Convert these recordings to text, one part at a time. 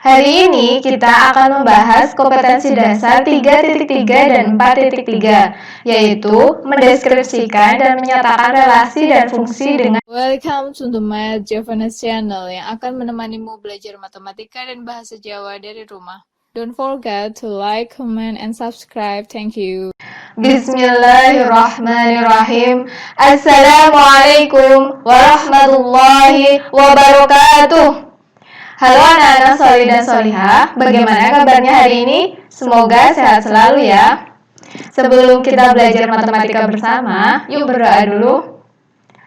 Hari ini kita akan membahas kompetensi dasar 3.3 dan 4.3, yaitu mendeskripsikan dan menyatakan relasi dan fungsi dengan. Welcome to the Math Javanese channel yang akan menemanimu belajar matematika dan bahasa Jawa dari rumah. Don't forget to like, comment, and subscribe. Thank you. Bismillahirrahmanirrahim. Assalamualaikum warahmatullahi wabarakatuh. Halo anak-anak solih dan solihah, bagaimana kabarnya hari ini? Semoga sehat selalu ya. Sebelum kita belajar matematika bersama, yuk berdoa dulu.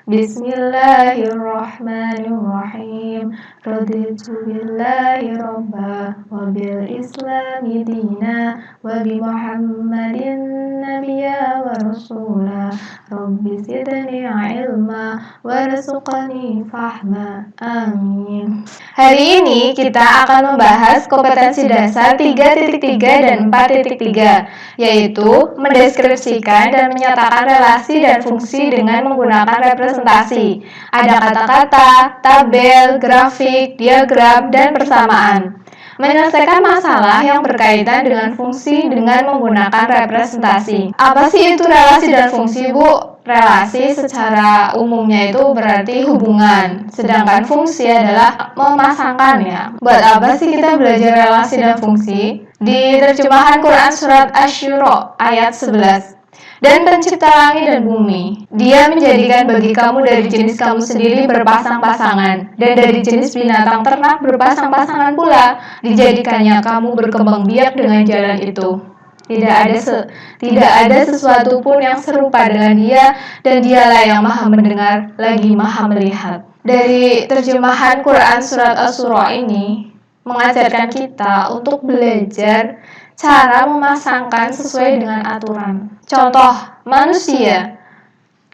Bismillahirrahmanirrahim. Raditu billahi robba wa bil islami dina wa bi muhammadin nabiyya wa rasula. Rabbi zidni ilma warzuqni fahma. Amin. Hari ini kita akan membahas kompetensi dasar 3.3 dan 4.3, yaitu mendeskripsikan dan menyatakan relasi dan fungsi dengan menggunakan representasi. Ada kata-kata, tabel, grafik, diagram, dan persamaan. Menyelesaikan masalah yang berkaitan dengan fungsi dengan menggunakan representasi. Apa sih itu relasi dan fungsi, Bu? Relasi secara umumnya itu berarti hubungan, sedangkan fungsi adalah memasangkan ya. Buat apa sih kita belajar relasi dan fungsi? Di terjemahan Quran Surat Asy-Syura ayat 11. Dan pencipta langit dan bumi, Dia menjadikan bagi kamu dari jenis kamu sendiri berpasang-pasangan, dan dari jenis binatang ternak berpasang-pasangan pula, dijadikannya kamu berkembang biak dengan jalan itu. Tidak ada sesuatu pun yang serupa dengan Dia, dan Dialah yang maha mendengar lagi maha melihat. Dari terjemahan Quran Surat Asy-Syura ini mengajarkan kita untuk belajar cara memasangkan sesuai dengan aturan. Contoh, manusia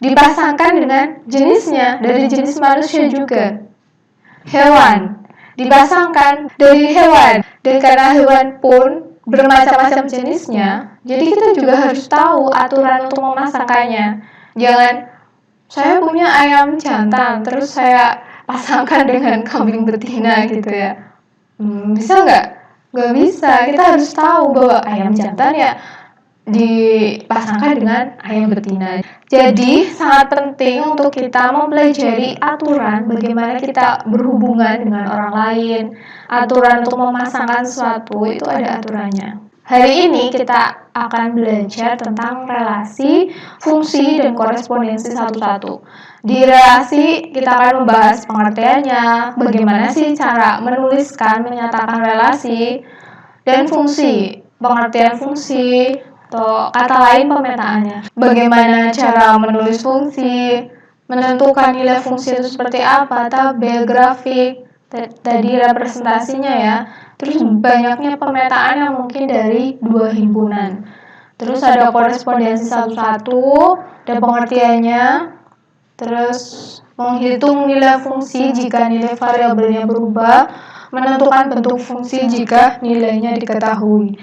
dipasangkan dengan jenisnya, dari jenis manusia juga. Hewan dipasangkan dari hewan, dan karena hewan pun bermacam-macam jenisnya, jadi kita juga harus tahu aturan untuk memasangkannya. Jangan, saya punya ayam jantan, terus saya pasangkan dengan kambing betina gitu ya. Bisa nggak? Nggak bisa. Kita harus tahu bahwa ayam jantan ya dipasangkan dengan ayam betina. Jadi sangat penting untuk kita mempelajari aturan bagaimana kita berhubungan dengan orang lain. Aturan untuk memasangkan sesuatu itu ada aturannya. Hari ini kita akan belajar tentang relasi, fungsi, dan korespondensi satu-satu. Di relasi kita akan membahas pengertiannya, bagaimana sih cara menuliskan, menyatakan relasi, dan fungsi, pengertian fungsi, atau kata lain pemetaannya. Bagaimana cara menulis fungsi, menentukan nilai fungsi itu seperti apa, tabel, grafik, tadi representasinya ya. Terus banyaknya pemetaan yang mungkin dari dua himpunan. Terus ada korespondensi satu-satu, dan pengertiannya. Terus menghitung nilai fungsi jika nilai variabelnya berubah, menentukan bentuk fungsi jika nilainya diketahui.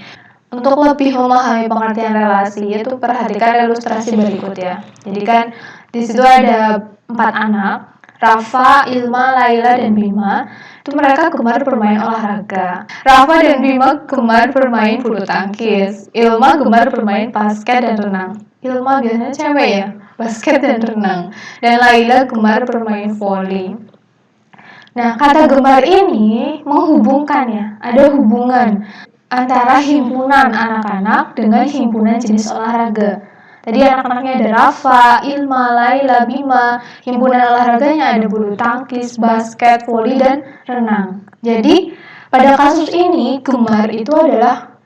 Untuk lebih memahami pengertian relasi, itu perhatikan ilustrasi berikut ya. Jadi kan di situ ada 4 anak, Rafa, Ilma, Laila, dan Bima. Itu mereka gemar bermain olahraga. Rafa dan Bima gemar bermain bulu tangkis. Ilma gemar bermain basket dan renang. Ilma biasanya cewek ya, basket dan renang. Dan Laila gemar bermain voli. Nah, kata gemar ini menghubungkan ya, ada hubungan antara himpunan anak-anak dengan himpunan jenis olahraga. Tadi anak-anaknya ada Rafa, Ilma, Laila, Bima. Himpunan olahraganya ada bulu tangkis, basket, voli, dan renang. Jadi, pada kasus ini, gemar itu adalah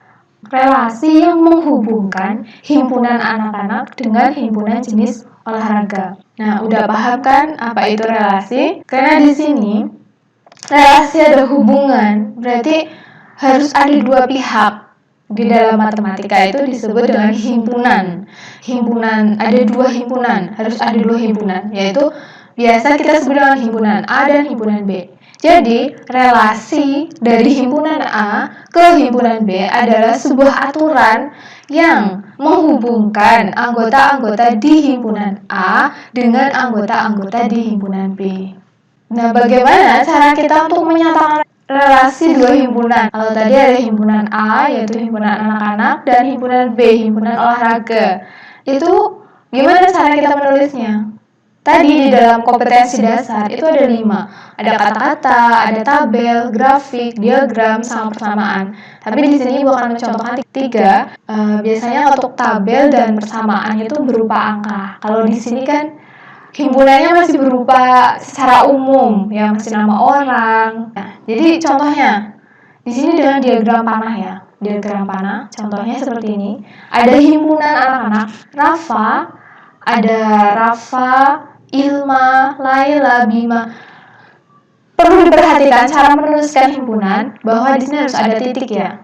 relasi yang menghubungkan himpunan anak-anak dengan himpunan jenis olahraga. Nah, udah paham kan apa itu relasi? Karena di sini relasi ada hubungan, berarti harus ada dua pihak. Di dalam matematika itu disebut dengan himpunan. Himpunan, ada dua himpunan, harus ada dua himpunan, yaitu biasa kita sebut dengan himpunan A dan himpunan B. Jadi, relasi dari himpunan A ke himpunan B adalah sebuah aturan yang menghubungkan anggota-anggota di himpunan A dengan anggota-anggota di himpunan B. Nah, bagaimana cara kita untuk menyatakan relasi dua himpunan. Kalau tadi ada himpunan A, yaitu himpunan anak-anak, dan himpunan B, himpunan olahraga. Itu gimana cara kita menulisnya? Tadi di dalam kompetensi dasar itu ada 5. Ada kata-kata, ada tabel, grafik, diagram, sama persamaan. Tapi di sini bukan mencontohkan 3. Biasanya untuk tabel dan persamaan itu berupa angka. Kalau di sini kan himpunannya masih berupa secara umum, ya masih nama orang. Nah, jadi contohnya di sini dengan diagram panah ya. Diagram panah, contohnya seperti ini. Ada himpunan anak-anak, Rafa, Ilma, Laila, Bima. Perlu diperhatikan cara menuliskan himpunan bahwa di sini harus ada titik ya.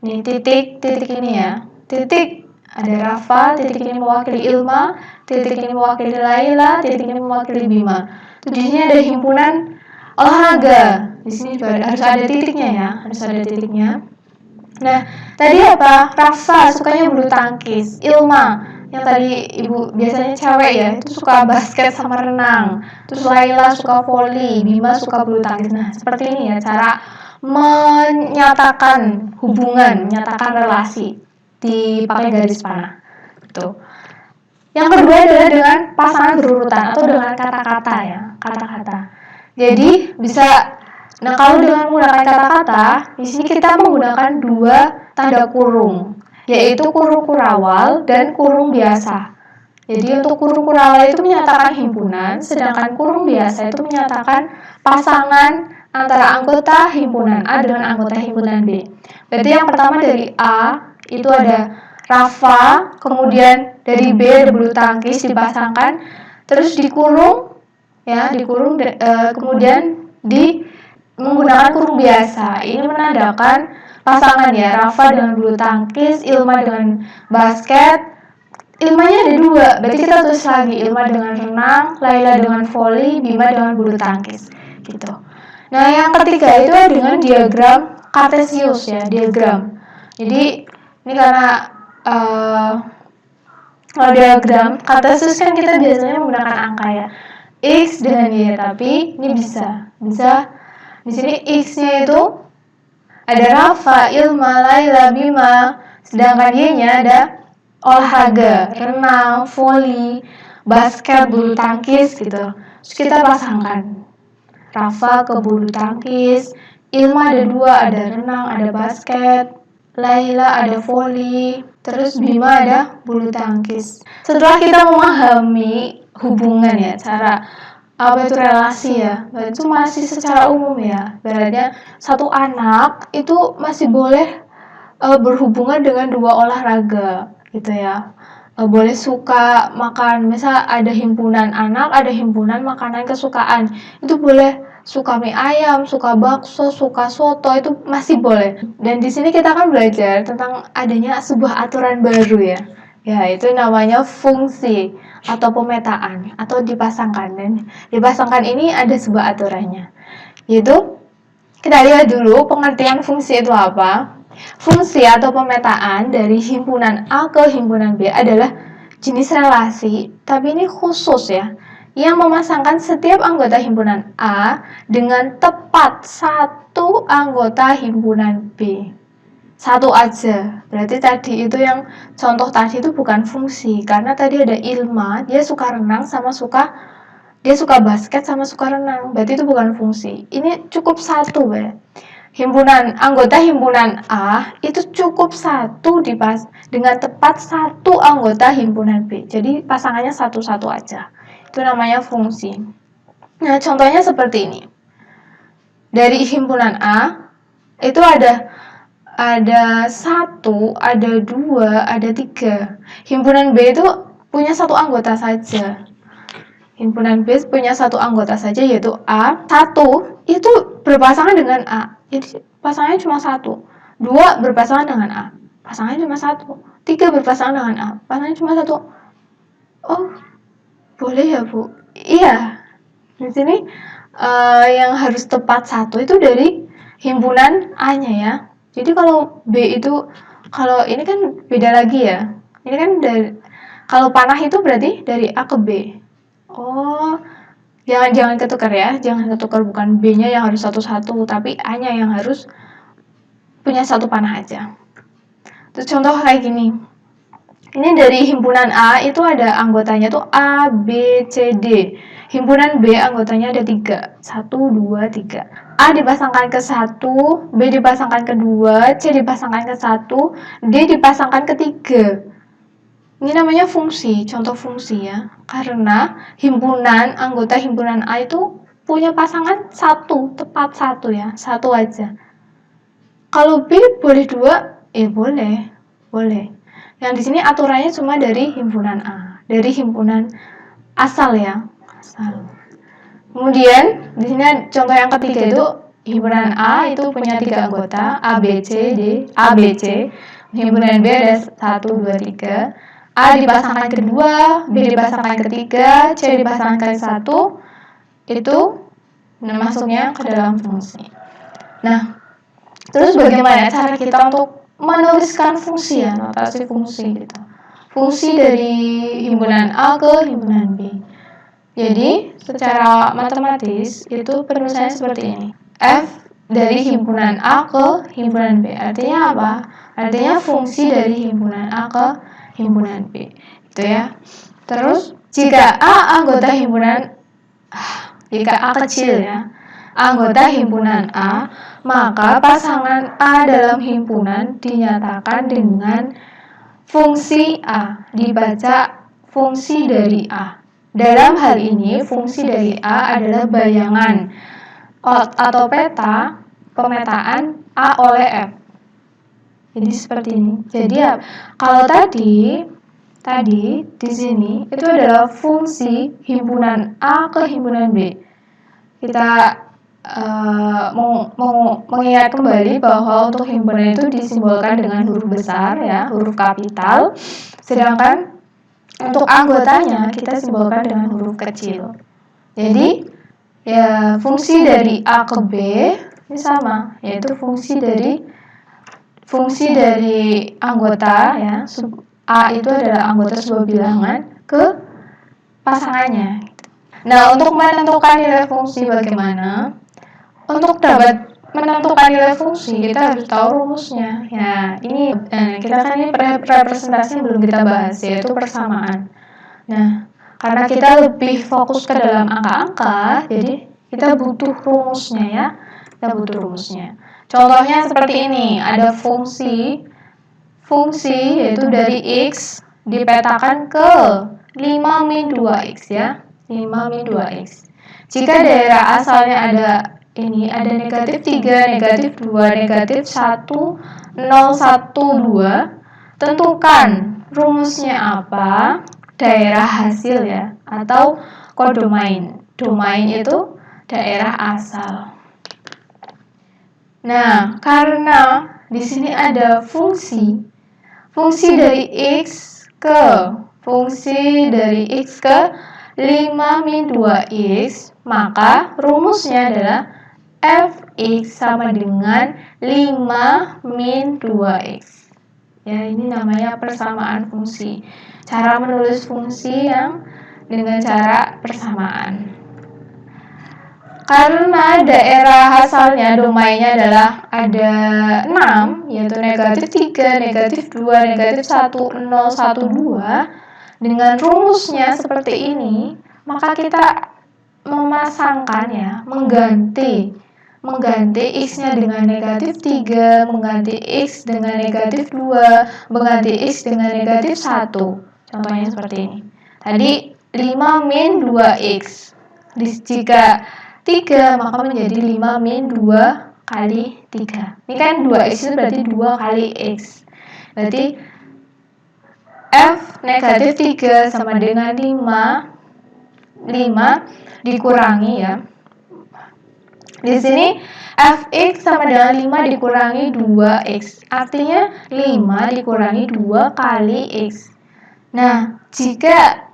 Nih titik ini ya. Titik ada Rafa, titik ini mewakili Ilma, titik ini mewakili Laila, titik ini mewakili Bima. Terus di sini ada himpunan olahraga. Di sini juga harus ada titiknya ya, harus ada titiknya. Nah, tadi apa? Rafa sukanya bulu tangkis, Ilma yang tadi ibu biasanya cewek ya, itu suka basket sama renang. Terus Laila suka voli, Bima suka bulu tangkis. Nah, seperti ini ya cara menyatakan hubungan, menyatakan relasi dipakai garis panah. Gitu. Yang kedua adalah dengan pasangan berurutan atau dengan kata-kata ya, kata-kata. Jadi bisa, nah kalau dengan menggunakan kata-kata, di sini kita menggunakan 2 tanda kurung, yaitu kurung kurawal dan kurung biasa. Jadi untuk kurung kurawal itu menyatakan himpunan, sedangkan kurung biasa itu menyatakan pasangan antara anggota himpunan A dengan anggota himpunan B. Berarti yang pertama dari A itu ada Rafa, kemudian dari B ada bulu tangkis dipasangkan, terus dikurung ya, kemudian menggunakan kurung biasa. Ini menandakan pasangan ya, Rafa dengan bulu tangkis, Ilma dengan basket. Ilmanya ada 2, berarti kita tulis lagi Ilma dengan renang, Laila dengan voli, Bima dengan bulu tangkis gitu. Nah yang ketiga itu dengan diagram kartesius ya, diagram. Jadi ini karena kalau diagram kartesius kan kita biasanya menggunakan angka ya, X dengan Y, tapi ini bisa di sini X-nya itu ada Rafa, Ilma, Laila, Bima, sedangkan Y-nya ada olahraga, renang, voli, basket, bulu tangkis gitu. Terus kita pasangkan Rafa ke bulu tangkis, Ilma ada 2, ada renang, ada basket, Laila ada voli, terus Bima ada bulu tangkis. Setelah kita memahami hubungan ya, cara apa itu relasi ya, itu masih secara umum ya. Berarti satu anak itu masih boleh berhubungan dengan 2 olahraga gitu ya. Boleh suka makan, misal ada himpunan anak, ada himpunan makanan kesukaan, itu boleh suka mie ayam, suka bakso, suka soto, itu masih boleh. Dan di sini kita akan belajar tentang adanya sebuah aturan baru ya. Ya, itu namanya fungsi atau pemetaan atau dipasangkan. Dan dipasangkan ini ada sebuah aturannya. Yaitu kita lihat dulu pengertian fungsi itu apa. Fungsi atau pemetaan dari himpunan A ke himpunan B adalah jenis relasi, tapi ini khusus ya, yang memasangkan setiap anggota himpunan A dengan tepat satu anggota himpunan B. Satu aja. Berarti tadi itu yang contoh tadi itu bukan fungsi, karena tadi ada Ilma, dia suka renang sama dia suka basket sama suka renang. Berarti itu bukan fungsi. Ini cukup satu ya. Anggota himpunan A itu cukup satu dengan tepat satu anggota himpunan B. Jadi pasangannya satu-satu aja. Itu namanya fungsi. Nah, contohnya seperti ini. Dari himpunan A itu ada 1, ada 2, ada 3. Himpunan B itu punya satu anggota saja. Himpunan B punya satu anggota saja, yaitu A. 1 itu berpasangan dengan A. Jadi pasangannya cuma 1. 2 berpasangan dengan A. Pasangannya cuma 1. 3 berpasangan dengan A. Pasangannya cuma 1. Oh, boleh ya Bu? Iya. Di sini yang harus tepat 1 itu dari himpunan A-nya ya. Jadi kalau B itu, kalau ini kan beda lagi ya. Ini kan kalau panah itu berarti dari A ke B. Oh, Jangan ketukar ya, jangan ketukar, bukan B-nya yang harus satu-satu, tapi A-nya yang harus punya satu panah aja. Terus contoh kayak gini. Ini dari himpunan A itu ada anggotanya tuh A, B, C, D. Himpunan B anggotanya ada 3. 1, 2, 3. A dipasangkan ke 1, B dipasangkan ke 2, C dipasangkan ke 1, D dipasangkan ke 3. Ini namanya fungsi, contoh fungsi ya. Karena anggota himpunan A itu punya pasangan 1, tepat 1 ya, 1 aja. Kalau B boleh 2, boleh. Yang di sini aturannya cuma dari himpunan A, dari himpunan asal ya, asal. Kemudian di sini contoh yang ketiga itu himpunan A itu punya 3 anggota, A, B, C, D, A, B, C. Himpunan B ada 1, 2, 3. A dipasangkan ke 2, B dipasangkan ke 3, C dipasangkan ke 1. Itu masuknya ke dalam fungsi. Nah, terus bagaimana cara kita untuk menuliskan fungsi ya, notasi fungsi gitu. Fungsi dari himpunan A ke himpunan B. Jadi, secara matematis itu penulisannya seperti ini. F dari himpunan A ke himpunan B. Artinya apa? Artinya fungsi dari himpunan A ke himpunan B. Gitu ya. Terus, jika A kecil ya, anggota himpunan A, maka pasangan A dalam himpunan dinyatakan dengan fungsi A, dibaca fungsi dari A. Dalam hal ini, fungsi dari A adalah bayangan atau peta pemetaan A oleh F. Jadi seperti ini. Jadi kalau tadi di sini itu adalah fungsi himpunan A ke himpunan B. Kita mengingat kembali bahwa untuk himpunan itu disimbolkan dengan huruf besar ya, huruf kapital, sedangkan untuk anggotanya kita simbolkan dengan huruf kecil. Jadi ya fungsi dari A ke B ini sama, yaitu fungsi dari anggota ya, A itu adalah anggota sebuah bilangan ke pasangannya. Nah, untuk menentukan nilai fungsi bagaimana? Untuk dapat menentukan nilai fungsi, kita harus tahu rumusnya. Ya, ini representasi yang belum kita bahas, yaitu persamaan. Nah, karena kita lebih fokus ke dalam angka-angka, jadi kita butuh rumusnya ya. Contohnya seperti ini, ada fungsi yaitu dari X dipetakan ke 5 min 2X ya. 5 min 2X. Jika daerah asalnya ada negatif 3, negatif 2, negatif 1, 0, 1, 2. Tentukan rumusnya apa, daerah hasil ya, atau kodomain. Domain itu daerah asal. Nah, karena di sini ada fungsi dari X ke 5 min 2X, maka rumusnya adalah Fx sama dengan 5 min 2X. Ya, ini namanya persamaan fungsi. Cara menulis fungsi yang dengan cara persamaan. Karena daerah asalnya domainnya adalah ada 6, yaitu negatif 3, negatif 2, negatif 1, 0, 1, 2. Dengan rumusnya seperti ini, maka kita memasangkan ya, mengganti X-nya dengan negatif 3, mengganti X dengan negatif 2, mengganti X dengan negatif 1. Contohnya seperti ini. Tadi 5 min 2X. Jika 3, maka menjadi 5 min 2 kali 3. Ini kan 2X itu berarti 2 kali X. Berarti F negatif 3 sama dengan 5 dikurangi ya. Di sini Fx sama dengan 5 dikurangi 2X. Artinya 5 dikurangi 2 kali X. Nah, jika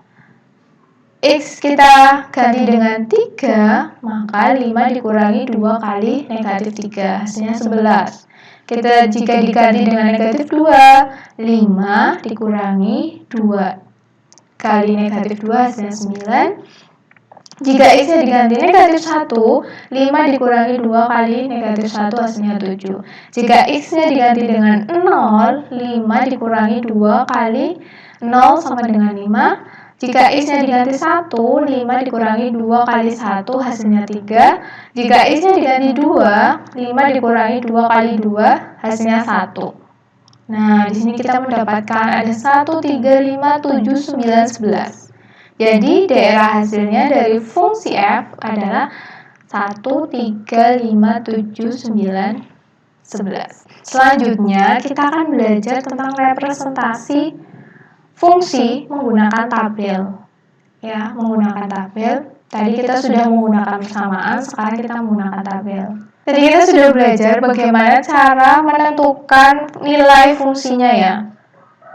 X kita ganti dengan 3, maka 5 dikurangi 2 kali negatif 3, hasilnya 11. Jika diganti dengan negatif 2, 5 dikurangi 2 kali negatif 2, hasilnya 9. Jika X-nya diganti negatif 1, 5 dikurangi 2 kali negatif 1 hasilnya 7. Jika X-nya diganti dengan 0, 5 dikurangi 2 kali 0 sama dengan 5. Jika X-nya diganti 1, 5 dikurangi 2 kali 1 hasilnya 3. Jika X-nya diganti 2, 5 dikurangi 2 kali 2 hasilnya 1. Nah, di sini kita mendapatkan ada 1, 3, 5, 7, 9, 11. Jadi, daerah hasilnya dari fungsi f adalah 1, 3, 5, 7, 9, 11. Selanjutnya, kita akan belajar tentang representasi fungsi menggunakan tabel. Ya, menggunakan tabel. Tadi kita sudah menggunakan persamaan, sekarang kita menggunakan tabel. Tadi kita sudah belajar bagaimana cara menentukan nilai fungsinya ya.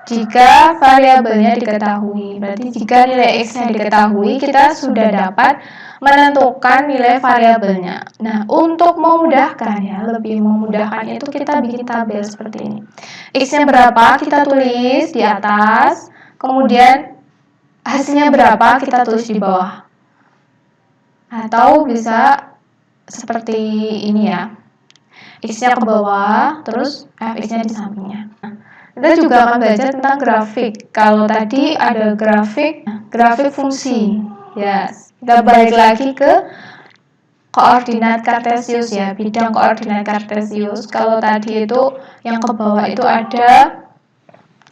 Jika variabelnya diketahui, berarti jika nilai X-nya diketahui, kita sudah dapat menentukan nilai variabelnya. Nah, untuk memudahkan ya, lebih memudahkan itu kita bikin tabel seperti ini. X-nya berapa, kita tulis di atas, kemudian hasilnya berapa, kita tulis di bawah. Atau bisa seperti ini ya, X-nya ke bawah, terus Fx-nya di sampingnya. Kita juga akan belajar tentang grafik. Kalau tadi ada grafik fungsi. Yes. Kita balik lagi ke koordinat kartesius ya, bidang koordinat kartesius. Kalau tadi itu yang ke bawah itu ada,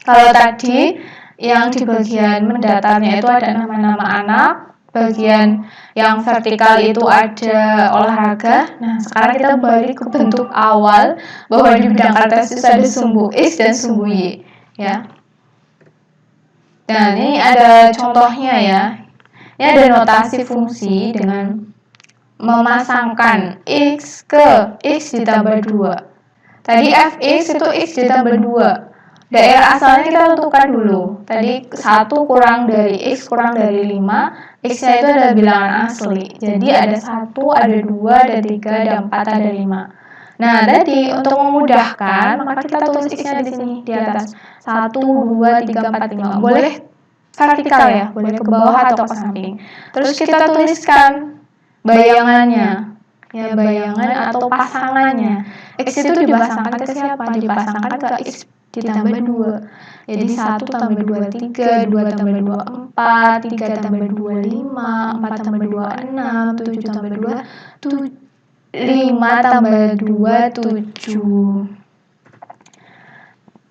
kalau tadi yang di bagian mendatarnya itu ada nama-nama anak, bagian yang vertikal itu ada olahraga. Nah, sekarang kita balik ke bentuk awal bahwa di bidang kartesius ada sumbu X dan sumbu Y, ya. Dan ini ada contohnya ya. Ini ada notasi fungsi dengan memasangkan X ke X ditambah 2. Tadi Fx itu X ditambah 2. Daerah asalnya kita tentukan dulu. Tadi 1 kurang dari X kurang dari 5. X-nya itu adalah bilangan asli. Jadi ada 1, ada 2, ada 3, ada 4, ada 5. Nah, tadi untuk memudahkan, maka kita tulis X-nya di sini, di atas. 1, 2, 3, 4, 5. Boleh vertikal ya, boleh ke bawah atau ke samping. Terus kita tuliskan bayangannya. Ya, bayangan atau pasangannya. X itu dipasangkan ke siapa? Dipasangkan ke X ditambah 2. Jadi 1 tambah 2, 3, 2 tambah 2, 4, 3 tambah 2, 5, 4 tambah 2, 6, 7 tambah 2, 5 tambah 2, 7.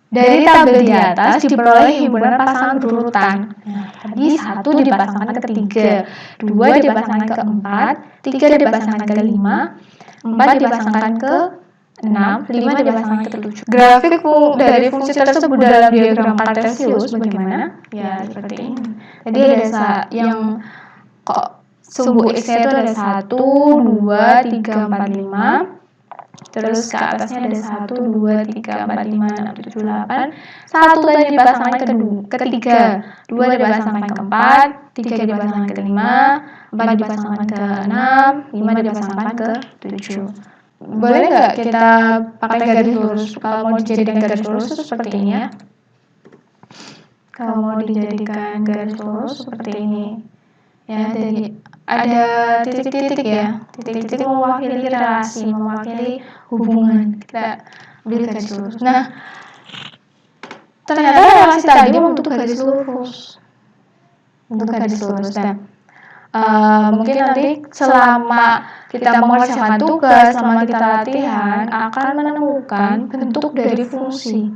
Dari tabel di atas diperoleh himpunan pasangan berurutan. Nah, tadi 1 dipasangkan ke 3, 2 dipasangkan ke 4, 3 dipasangkan ke 5, 4 dipasangkan ke 6, 5 dipasangkan ke 7. Grafik dari fungsi tersebut dalam diagram kartesius bagaimana? Ya, seperti ini. Jadi ada yang sumbu X-nya itu ada 1, 2, 3, 4, 5. Terus ke atasnya ada 1, 2, 3, 4, 5, 6, 7, 8. 1 tadi dipasangkan ke 3, 2 dipasangkan ke 4, 3 dipasangkan ke 5, 4 dipasangkan ke 6, 5 dipasangkan ke 7. Boleh nggak kita pakai garis lurus? Kalau mau dijadikan garis lurus seperti ini ya. Kalau mau dijadikan garis lurus seperti ini. Ya, jadi ada titik-titik ya. Titik-titik mewakili relasi, mewakili hubungan. Kita ambil garis lurus. Nah, ternyata relasi tadi membentuk garis lurus. Bentuk garis lurus. Dan mungkin nanti selama kita mengerjakan tugas, selama kita latihan, akan menemukan bentuk dari fungsi.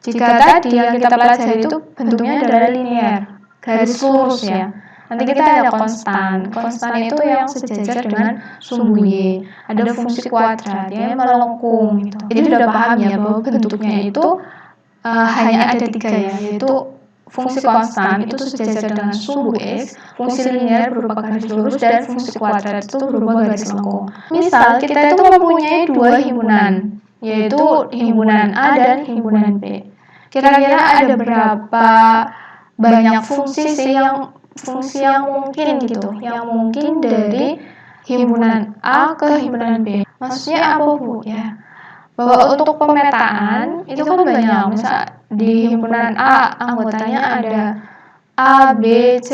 Jika tadi yang kita pelajari itu bentuknya adalah linear, garis lurus ya. Nanti kita ada konstan. Konstan itu yang sejajar dengan sumbu Y. Ada fungsi kuadrat yang melengkung gitu. Jadi sudah paham ya bahwa bentuknya itu hanya ada 3 ya, yaitu fungsi konstan itu sejajar dengan sumbu X, fungsi linear berupa garis lurus, dan fungsi kuadrat itu berupa garis lengkung. Misal kita itu mempunyai 2 himpunan, yaitu himpunan A dan himpunan B. Kira-kira ada berapa banyak fungsi yang mungkin gitu, yang mungkin dari himpunan A ke himpunan B. Maksudnya apa Bu? Ya, bahwa untuk pemetaan itu kan banyak. Misal di himpunan A anggotanya ada A, B, C.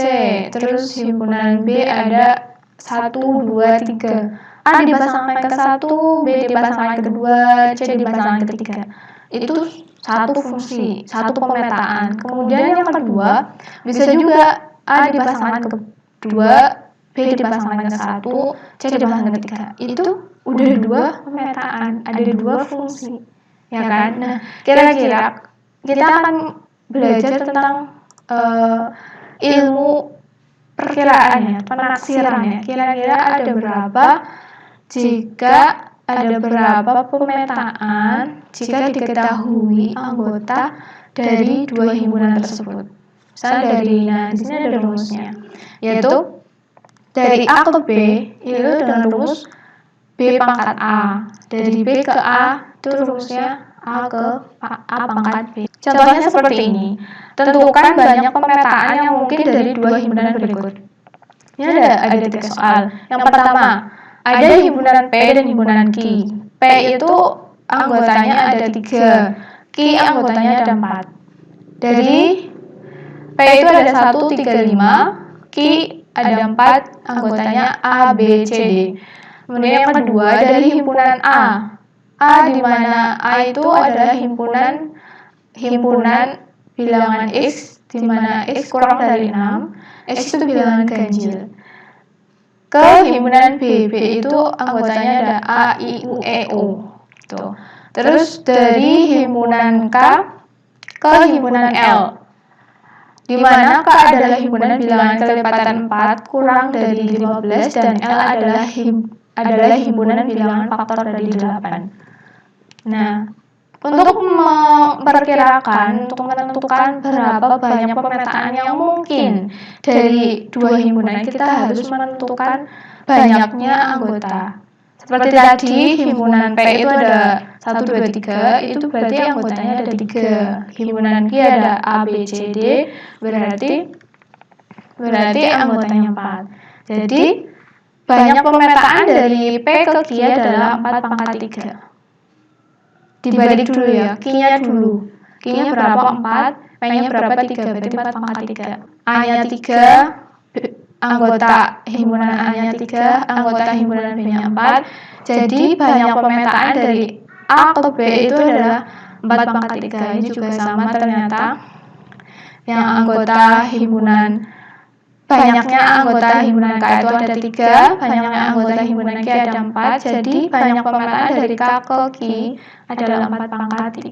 Terus himpunan B ada 1, 2, 3. A dipasangkan ke 1, B dipasangkan ke 2, C dipasangkan ke 3. Itu satu fungsi, satu pemetaan. Kemudian yang kedua, bisa juga A dipasangkan ke 2, B dipasangkan ke 1, C dipasangkan ke 3. Itu udah 2 pemetaan, ada 2 fungsi. Ya kan? Nah, kira-kira kita akan belajar tentang ilmu perkiraannya, penaksirannya. Kira-kira ada berapa jika ada berapa pemetaan jika diketahui anggota dari 2 himpunan tersebut. Misalnya di sini ada rumusnya, yaitu dari A ke B itu dengan rumus B pangkat A. Dari B ke A itu rumusnya A ke A pangkat B. Contohnya seperti ini. Tentukan banyak pemetaan yang mungkin dari 2 himpunan berikut. Ini ada 3 soal. Yang pertama, ada himpunan P dan himpunan Q. P itu anggotanya ada 3, Q anggotanya ada 4. Dari P itu ada 1, 3, 5, Q ada 4, anggotanya A, B, C, D. Kemudian yang kedua, dari himpunan A. A di mana A itu adalah himpunan bilangan X, di mana X kurang dari 6, X itu bilangan ganjil. Ke himpunan B, B itu anggotanya ada A, I, U, E, O. Tuh. Terus dari himpunan K ke himpunan L, di mana K adalah himpunan bilangan kelipatan 4 kurang dari 15 dan L adalah himpunan bilangan faktor dari 8. Nah, untuk memperkirakan, untuk menentukan berapa banyak pemetaan yang mungkin dari 2 himpunan, kita harus menentukan banyaknya anggota. Seperti tadi, himpunan P itu ada 1, 2, 3, itu berarti anggotanya ada 3. Himpunan Q ada A, B, C, D, berarti anggotanya 4. Jadi, banyak pemetaan dari P ke Q adalah 4 pangkat 3. Dibalik dulu ya, Q-nya dulu. Q-nya berapa? 4, P-nya berapa? 3, berarti 4 pangkat 3. A-nya 3, anggota himpunan A-nya 3, anggota himpunan B-nya 4. Jadi banyak pemetaan dari A ke B itu adalah 4 pangkat 3. Ini juga sama ternyata. Banyaknya anggota himpunan K itu ada 3, banyaknya anggota himpunan Q ada 4, jadi banyak pemetaan dari K ke Q adalah 4 pangkat 3.